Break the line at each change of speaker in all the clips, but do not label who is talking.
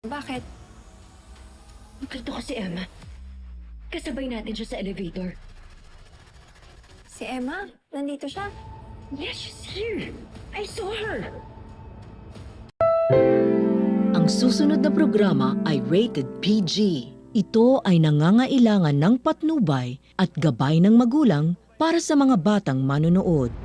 Bakit?
Nakita ko si Emma. Kasabay natin siya sa elevator.
Si Emma? Nandito siya?
Yes, she's here. I saw her.
Ang susunod na programa ay rated PG. Ito ay nangangailangan ng patnubay at gabay ng magulang para sa mga batang manonood.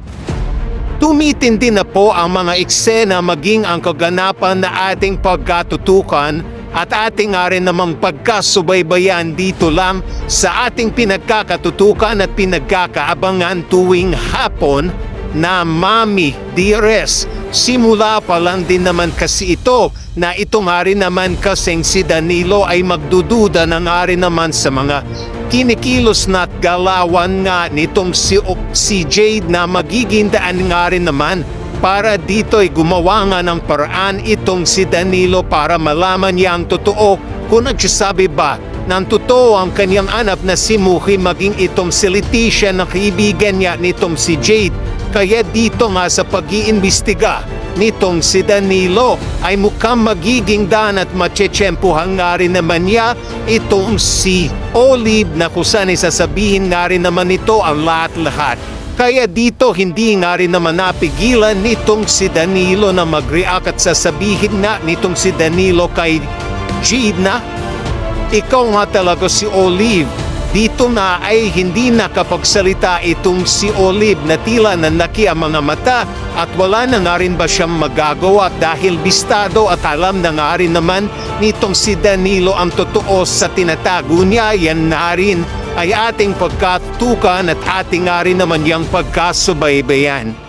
Tumitindi na po ang mga eksena maging ang kaganapan na ating pagkatutukan at ating nga rin namang pagkasubaybayan dito lang sa ating pinagkakatutukan at pinagkakaabangan tuwing hapon na Mami Dearest. Simula pa lang din naman kasi ito na ito nga rin naman kasing si Danilo ay magdududa na nga rin naman sa mga kinikilos na at galawan nga nitong si Jade na magiging daan nga rin naman para dito ay gumawa nga ng paraan itong si Danilo para malaman niya ang totoo kung nagsasabi ba ng totoo ang kanyang anak na si Muki maging itong si Leticia na kaibigan niya nitong si Jade. Kaya dito nga sa pag-iimbestiga nitong si Danilo ay mukhang magiging daan at matsyempuhan nga rin naman niya itong si Olive na kusan sasabihin nga rin naman ito ang lahat-lahat. Kaya dito hindi nga rin naman napigilan nitong si Danilo na mag-react at sasabihin nga nitong si Danilo kay Jade na ikaw nga talaga si Olive. Dito na ay hindi nakapagsalita itong si Olive na tila nanlaki ang mga mata at wala na nga rin ba siyang magagawa dahil bistado at alam na nga rin naman nitong si Danilo ang totoo sa tinatago niya. Yan na rin ay ating pagkatutukan at ating nga rin naman yung pagkasubaybayan.